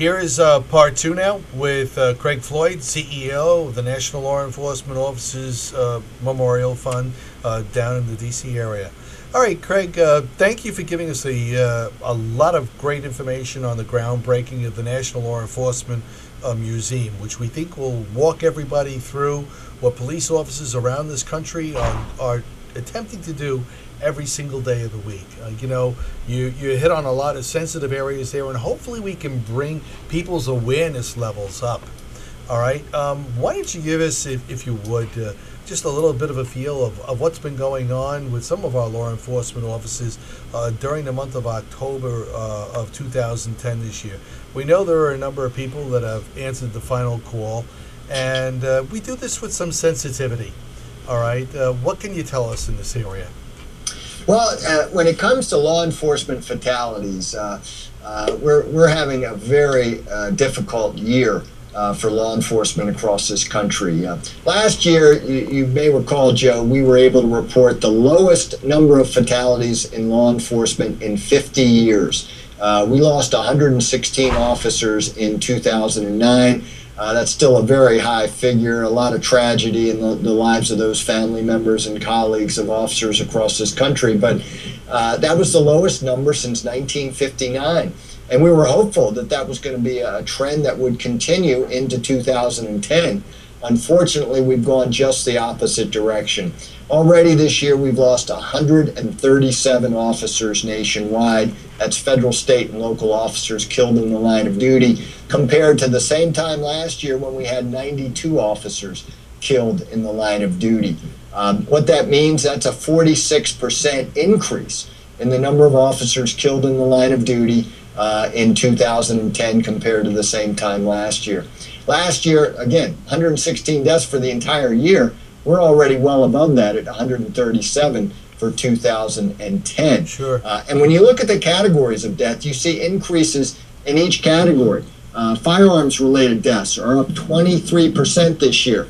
Here is part two now with Craig Floyd, CEO of the National Law Enforcement Officers Memorial Fund down in the D.C. area. All right, Craig, thank you for giving us a lot of great information on the groundbreaking of the National Law Enforcement Museum, which we think will walk everybody through what police officers around this country are attempting to do every single day of the week. You hit on a lot of sensitive areas there, and hopefully we can bring people's awareness levels up. All right, why don't you give us, if you would, just a little bit of a feel of what's been going on with some of our law enforcement officers during the month of October of 2010 this year. We know there are a number of people that have answered the final call, and we do this with some sensitivity. All right, what can you tell us in this area? Well, when it comes to law enforcement fatalities, we're having a very difficult year for law enforcement across this country. Last year, you may recall, Joe, we were able to report the lowest number of fatalities in law enforcement in 50 years. We lost 116 officers in 2009. That's still a very high figure, a lot of tragedy in the lives of those family members and colleagues of officers across this country. But that was the lowest number since 1959. And we were hopeful that that was going to be a trend that would continue into 2010. Unfortunately, we've gone just the opposite direction. Already this year, we've lost 137 officers nationwide. That's federal, state, and local officers killed in the line of duty, compared to the same time last year when we had 92 officers killed in the line of duty. What that means, that's a 46% increase in the number of officers killed in the line of duty in 2010 compared to the same time last year. Last year, again, 116 deaths for the entire year. We're already well above that at 137 for 2010. Sure. And when you look at the categories of death, you see increases in each category. Firearms-related deaths are up 23% this year.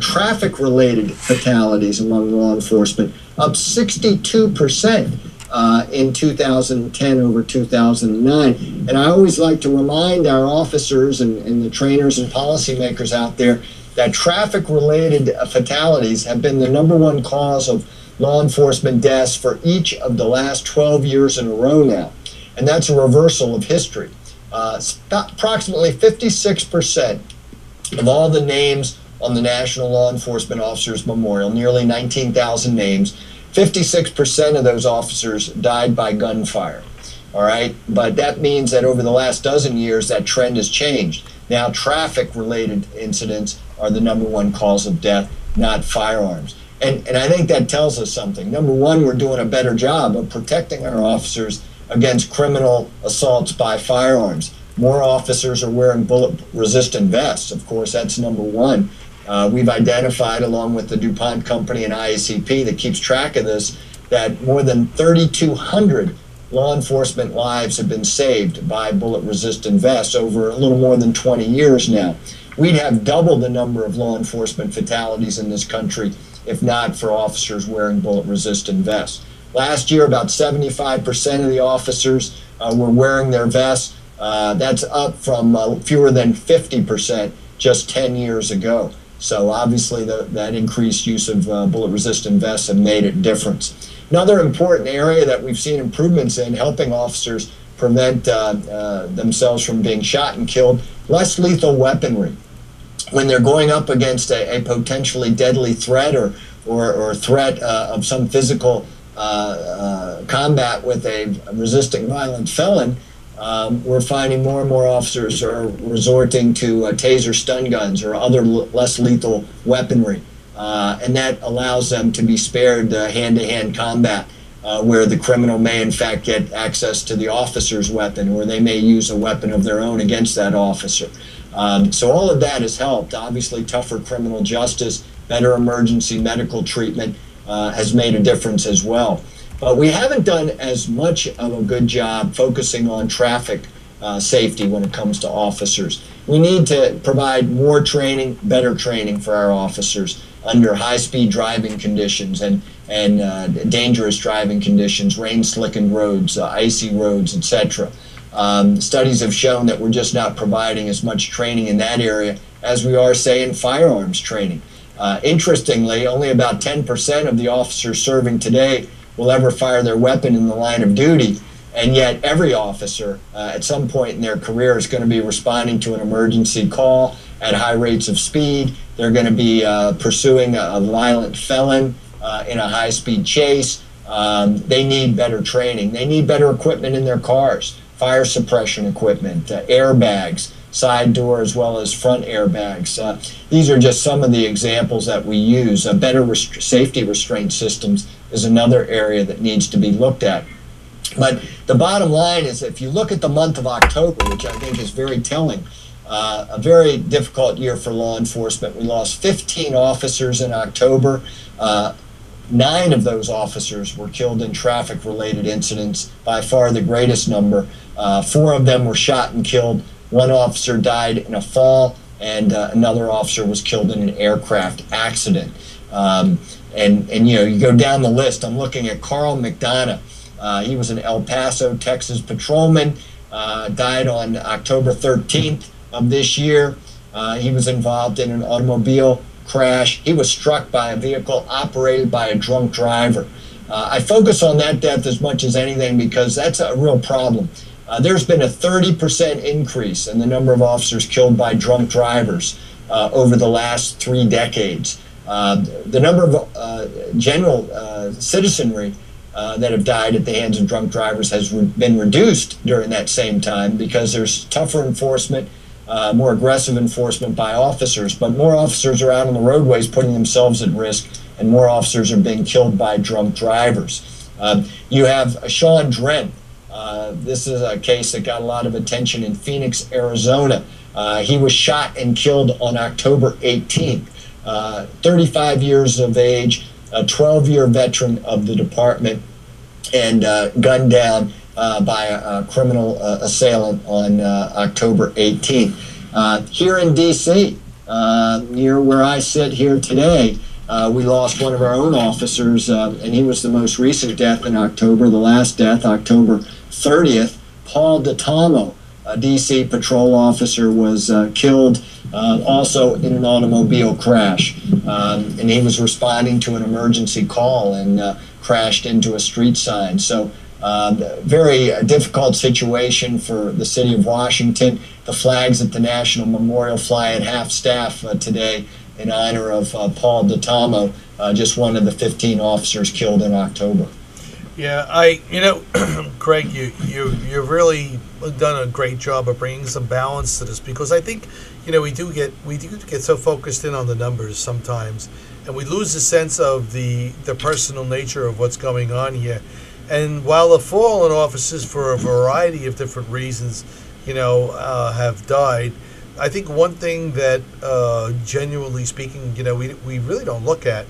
Traffic-related fatalities among law enforcement up 62% in 2010 over 2009. And I always like to remind our officers and the trainers and policymakers out there that traffic-related fatalities have been the #1 cause of law enforcement deaths for each of the last 12 years in a row now. And that's a reversal of history. Approximately 56% of all the names on the National Law Enforcement Officers Memorial, nearly 19,000 names, 56% of those officers died by gunfire. All right, but that means that over the last dozen years, that trend has changed. Now, traffic-related incidents are the #1 cause of death, not firearms. And I think that tells us something. #1, we're doing a better job of protecting our officers against criminal assaults by firearms. More officers are wearing bullet-resistant vests. Of course, that's #1. We've identified, along with the DuPont Company and IACP that keeps track of this, that more than 3,200 law enforcement lives have been saved by bullet-resistant vests over a little more than 20 years now. We'd have double the number of law enforcement fatalities in this country if not for officers wearing bullet-resistant vests. Last year, about 75% of the officers were wearing their vests. That's up from fewer than 50% just 10 years ago. So obviously that increased use of bullet-resistant vests have made a difference. Another important area that we've seen improvements in, helping officers prevent themselves from being shot and killed, less lethal weaponry. When they're going up against a potentially deadly threat or threat of some physical combat with a resisting violent felon, we're finding more and more officers are resorting to taser stun guns or other less lethal weaponry. And that allows them to be spared hand-to-hand combat where the criminal may in fact get access to the officer's weapon, or they may use a weapon of their own against that officer. So all of that has helped. Obviously, tougher criminal justice, better emergency medical treatment has made a difference as well. But we haven't done as much of a good job focusing on traffic safety when it comes to officers. We need to provide more training, better training for our officers under high-speed driving conditions and dangerous driving conditions, rain-slickened roads, icy roads, etc. Studies have shown that we're just not providing as much training in that area as we are, say, in firearms training. Interestingly, only about 10% of the officers serving today will ever fire their weapon in the line of duty, and yet every officer at some point in their career is going to be responding to an emergency call at high rates of speed. They're going to be pursuing a violent felon in a high-speed chase. They need better training. They need better equipment in their cars, fire suppression equipment, airbags, side door as well as front airbags. These are just some of the examples that we use. Better safety restraint systems is another area that needs to be looked at. But the bottom line is, if you look at the month of October, which I think is very telling, a very difficult year for law enforcement. We lost 15 officers in October. 9 of those officers were killed in traffic-related incidents, by far the greatest number. 4 of them were shot and killed. 1 officer died in a fall, and another officer was killed in an aircraft accident. And you know, you go down the list. I'm looking at Carl McDonough. He was an El Paso, Texas patrolman, died on October 13th of this year. He was involved in an automobile crash. He was struck by a vehicle operated by a drunk driver. I focus on that death as much as anything because that's a real problem. There's been a 30% increase in the number of officers killed by drunk drivers over the last 3 decades. The number of general citizenry that have died at the hands of drunk drivers has been reduced during that same time because there's tougher enforcement, more aggressive enforcement by officers, but more officers are out on the roadways putting themselves at risk, and more officers are being killed by drunk drivers. You have Sean Dren. This is a case that got a lot of attention in Phoenix, Arizona. He was shot and killed on October 18th. 35 years of age, a 12-year veteran of the department, and gunned down by a criminal assailant on October 18th. Here in D.C., near where I sit here today, we lost one of our own officers, and he was the most recent death in October. The last death, October 30th, Paul DiTomo, a D.C. patrol officer, was killed also in an automobile crash. And he was responding to an emergency call and crashed into a street sign. So very difficult situation for the city of Washington. The flags at the National Memorial fly at half-staff today in honor of Paul DiTomo, just one of the 15 officers killed in October. Yeah, you know, Craig, you've really done a great job of bringing some balance to this, because I think, you know, we do get so focused in on the numbers sometimes, and we lose a sense of the personal nature of what's going on here. And while the fallen officers, for a variety of different reasons, you know, have died, I think one thing that, genuinely speaking, you know, we really don't look at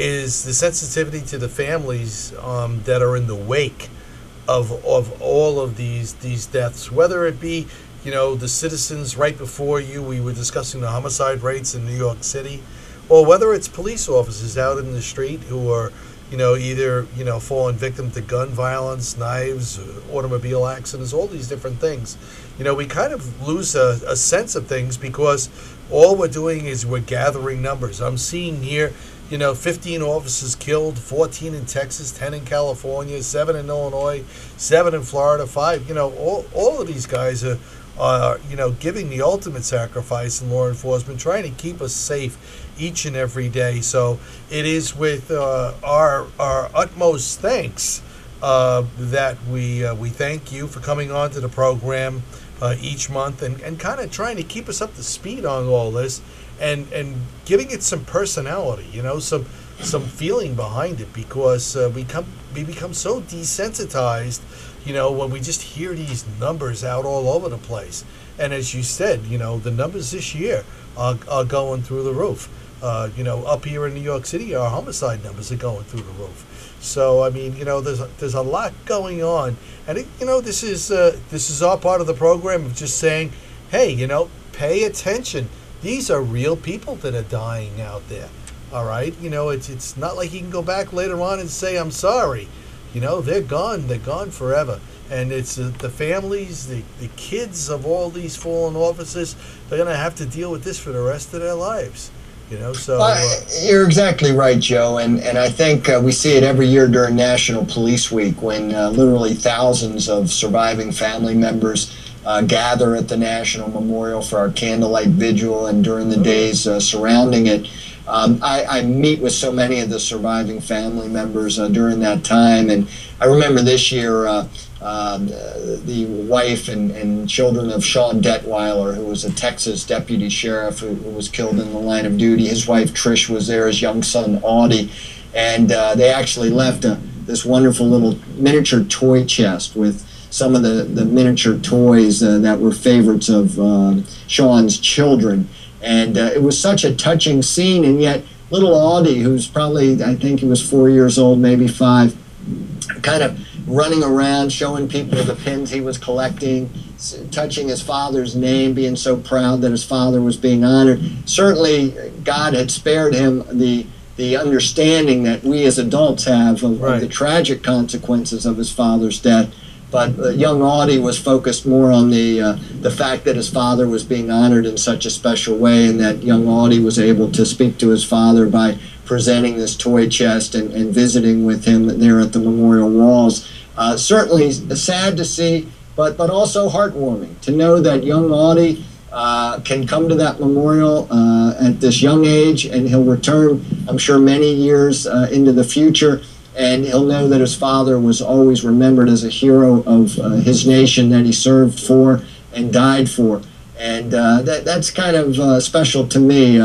is the sensitivity to the families that are in the wake of all of these deaths, whether it be, you know, the citizens right before you, we were discussing the homicide rates in New York City, or whether it's police officers out in the street who are, you know, either, you know, falling victim to gun violence, knives, automobile accidents, all these different things. You know, we kind of lose a sense of things because all we're doing is we're gathering numbers. I'm seeing here, you know, 15 officers killed, 14 in Texas, 10 in California, 7 in Illinois, 7 in Florida, 5. You know, all of these guys are, you know, giving the ultimate sacrifice in law enforcement, trying to keep us safe each and every day. So it is with our utmost thanks that we thank you for coming on to the program each month and kind of trying to keep us up to speed on all this. And giving it some personality, you know, some feeling behind it, because we become so desensitized, you know, when we just hear these numbers out all over the place. And as you said, you know, the numbers this year are going through the roof. You know, up here in New York City, our homicide numbers are going through the roof. So I mean, you know, there's a lot going on, and you know, this is our part of the program of just saying, hey, you know, pay attention. These are real people that are dying out there, all right? You know, it's not like you can go back later on and say, I'm sorry. You know, they're gone forever. and it's the families, the kids of all these fallen officers. They're going to have to deal with this for the rest of their lives. So you're exactly right, Joe, and I think we see it every year during National Police Week when literally thousands of surviving family members gather at the National Memorial for our candlelight vigil, and during the days surrounding it. I meet with so many of the surviving family members during that time, and I remember this year the wife and children of Sean Detweiler, who was a Texas deputy sheriff who was killed in the line of duty. His wife Trish was there, his young son Audie, and they actually left this wonderful little miniature toy chest with some of the miniature toys that were favorites of Sean's children. And it was such a touching scene, and yet little Audie, who's probably, I think he was 4 years old, maybe 5, kind of running around showing people the pins he was collecting, touching his father's name, being so proud that his father was being honored. Certainly God had spared him the understanding that we as adults have of the tragic consequences of his father's death. But young Audie was focused more on the fact that his father was being honored in such a special way, and that young Audie was able to speak to his father by presenting this toy chest and visiting with him there at the memorial walls. Certainly sad to see, but also heartwarming to know that young Audie can come to that memorial at this young age, and he'll return, I'm sure, many years into the future. And he'll know that his father was always remembered as a hero of his nation that he served for and died for. And that's kind of special to me,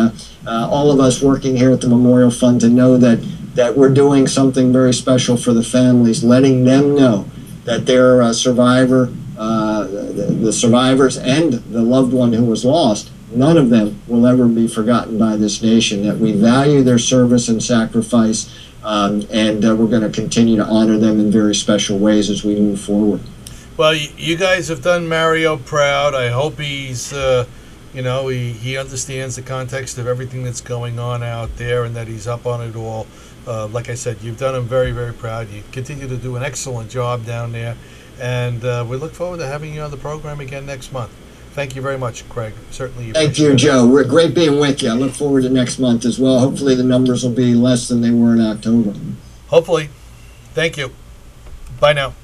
all of us working here at the Memorial Fund, to know that we're doing something very special for the families, letting them know that their survivor, the survivors and the loved one who was lost, none of them will ever be forgotten by this nation, that we value their service and sacrifice. And we're going to continue to honor them in very special ways as we move forward. Well, you guys have done Mario proud. I hope he's, he understands the context of everything that's going on out there, and that he's up on it all. Like I said, you've done him very, very proud. You continue to do an excellent job down there, and we look forward to having you on the program again next month. Thank you very much, Craig. Certainly. Thank you, Joe. Great being with you. I look forward to next month as well. Hopefully the numbers will be less than they were in October. Hopefully. Thank you. Bye now.